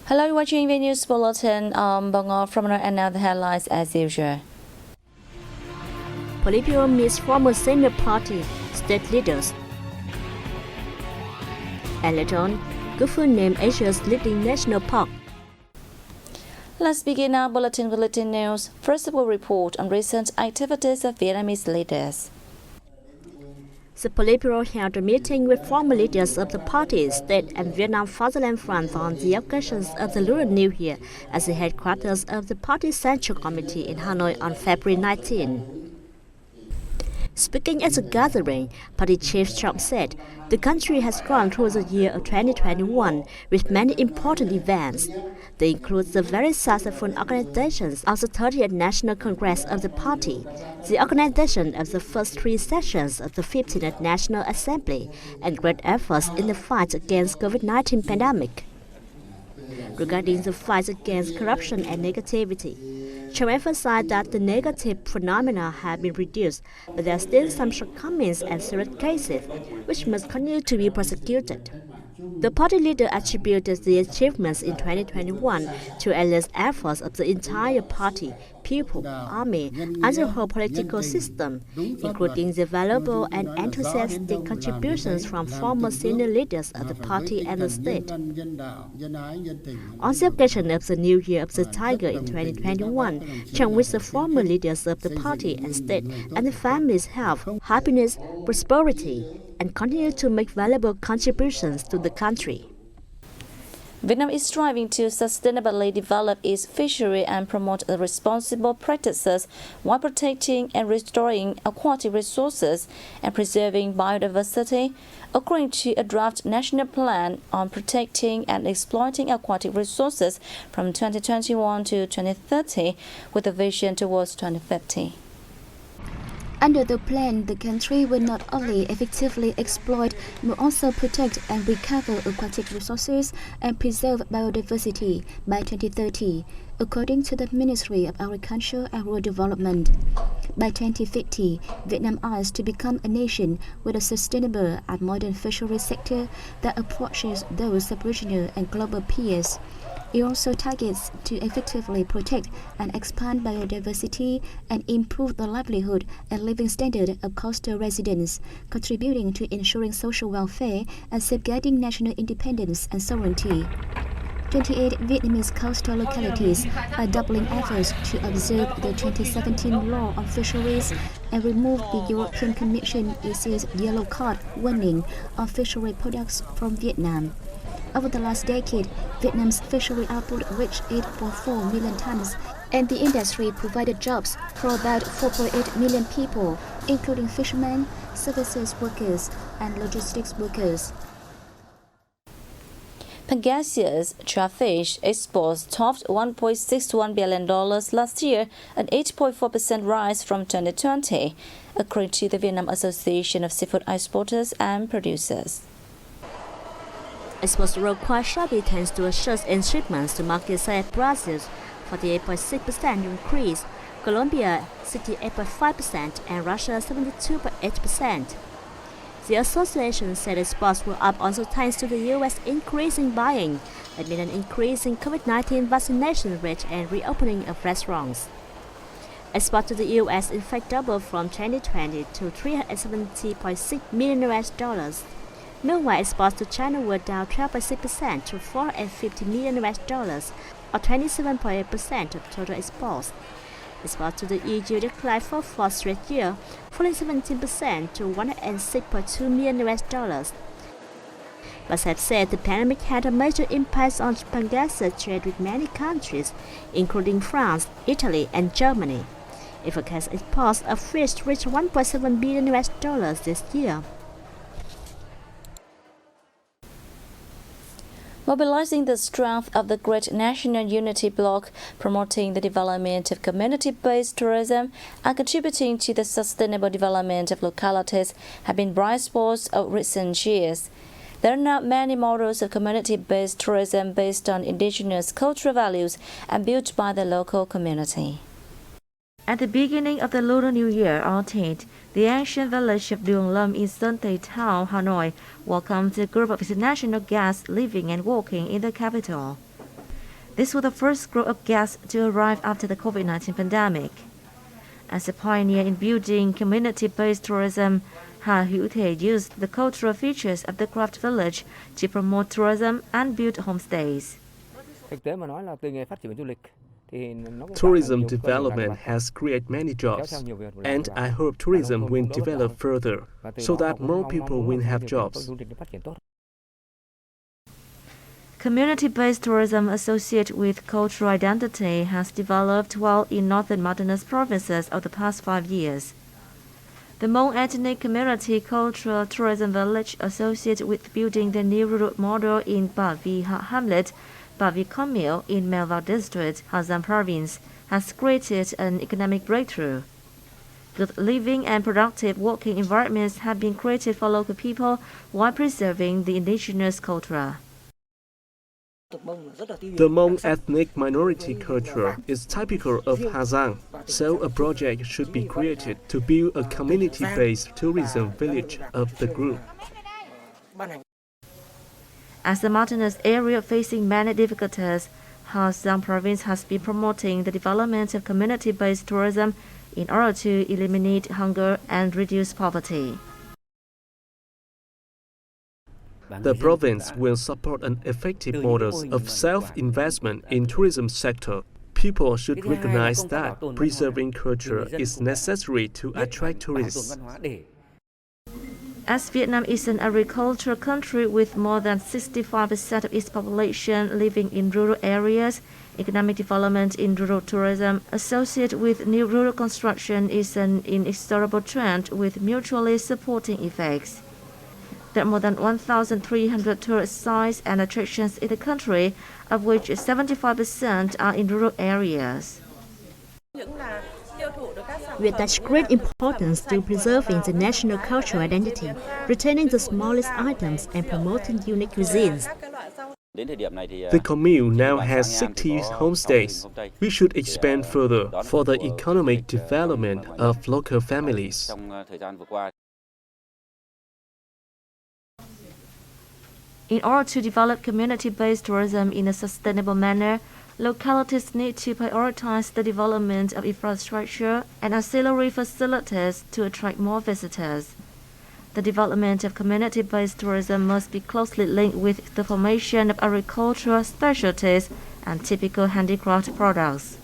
Hello, you're watching Vnews Bulletin. Bangor from and now the headlines as usual. Politburo meets former senior party state leaders. And later on, Gufun named Asia's leading national park. Let's begin our bulletin with little news. First, we'll report on recent activities of Vietnamese leaders. The Politburo held a meeting with former leaders of the party, state and Vietnam Fatherland Front on the occasions of the Lunar New Year at the headquarters of the party's Central Committee in Hanoi on February 19. Speaking at the gathering, Party Chief Trump said the country has gone through the year of 2021 with many important events. They include the very successful organizations of the 30th National Congress of the party, the organization of the first 3 sessions of the 15th National Assembly, and great efforts in the fight against COVID-19 pandemic. Regarding the fight against corruption and negativity, Trump emphasized that the negative phenomena have been reduced, but there are still some shortcomings and serious cases which must continue to be prosecuted. The party leader attributed the achievements in 2021 to endless efforts of the entire party, people, army, and the whole political system, including the valuable and enthusiastic contributions from former senior leaders of the party and the state. On the occasion of the New Year of the Tiger in 2021, Trump wished the former leaders of the party and state and the families health, happiness, prosperity, and continue to make valuable contributions to the country. Vietnam is striving to sustainably develop its fishery and promote the responsible practices while protecting and restoring aquatic resources and preserving biodiversity, according to a draft national plan on protecting and exploiting aquatic resources from 2021 to 2030, with a vision towards 2050. Under the plan, the country will not only effectively exploit, but also protect and recover aquatic resources and preserve biodiversity by 2030, according to the Ministry of Agriculture and Rural Development. By 2050, Vietnam aims to become a nation with a sustainable and modern fishery sector that approaches those of regional and global peers. It also targets to effectively protect and expand biodiversity and improve the livelihood and living standard of coastal residents, contributing to ensuring social welfare and safeguarding national independence and sovereignty. 28 Vietnamese coastal localities are doubling efforts to observe the 2017 law on fisheries and remove the European Commission issued yellow card warning on fishery products from Vietnam. Over the last decade, Vietnam's fishery output reached 8.4 million tons, and the industry provided jobs for about 4.8 million people, including fishermen, services workers, and logistics workers. Pangasius fish exports topped $1.61 billion last year, an 8.4% rise from 2020, according to the Vietnam Association of Seafood Exporters and Producers. Exports rose quite sharply thanks to a surge in shipments to markets such as Brazil, 48.6% increase, Colombia 68.5%, and Russia 72.8%. The association said exports were up also thanks to the U.S. increasing buying, amid an increase in COVID-19 vaccination rate and reopening of restaurants. Exports to the U.S. in fact doubled from 2020 to $370.6 million. Meanwhile, exports to China were down 12.6% to $450 million, or 27.8% of total exports. Exports to the EU declined for 4th straight year, falling 17% to $106.2 million. But have said the pandemic had a major impact on Pangasius trade with many countries, including France, Italy, and Germany. It forecasts exports of fish reached $1.7 billion this year. Mobilizing the strength of the Great National Unity Bloc, promoting the development of community-based tourism, and contributing to the sustainable development of localities have been bright spots of recent years. There are now many models of community-based tourism based on indigenous cultural values and built by the local community. At the beginning of the Lunar New Year on 10th, the ancient village of Duong Lâm in Son Tay Town, Hanoi, welcomed a group of international guests living and working in the capital. This was the first group of guests to arrive after the COVID-19 pandemic. As a pioneer in building community-based tourism, Hà Hữu Thể used the cultural features of the craft village to promote tourism and build homestays. Tourism development has created many jobs, and I hope tourism will develop further so that more people will have jobs. Community-based tourism associated with cultural identity has developed well in northern mountainous provinces over the past 5 years. The Hmong ethnic community cultural tourism village associated with building the new rural model in Ba Vi hamlet, Ba Vi commune in Melville district, Hà Giang province, has created an economic breakthrough. Good living and productive working environments have been created for local people while preserving the indigenous culture. The Hmong ethnic minority culture is typical of Hà Giang, so a project should be created to build a community-based tourism village of the group. As a mountainous area facing many difficulties, Hà Giang province has been promoting the development of community-based tourism in order to eliminate hunger and reduce poverty. The province will support an effective models of self-investment in tourism sector. People should recognize that preserving culture is necessary to attract tourists. As Vietnam is an agricultural country with more than 65% of its population living in rural areas, economic development in rural tourism associated with new rural construction is an inexorable trend with mutually supporting effects. There are more than 1,300 tourist sites and attractions in the country, of which 75% are in rural areas. We attach great importance to preserving the national cultural identity, retaining the smallest items and promoting unique cuisines. The commune now has 60 homestays. We should expand further for the economic development of local families. In order to develop community-based tourism in a sustainable manner, localities need to prioritize the development of infrastructure and ancillary facilities to attract more visitors. The development of community-based tourism must be closely linked with the formation of agricultural specialties and typical handicraft products.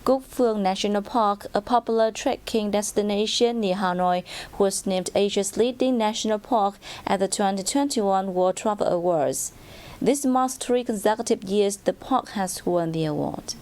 Cúc Phương National Park, a popular trekking destination near Hanoi, was named Asia's leading national park at the 2021 World Travel Awards. This marks 3 consecutive years the park has won the award.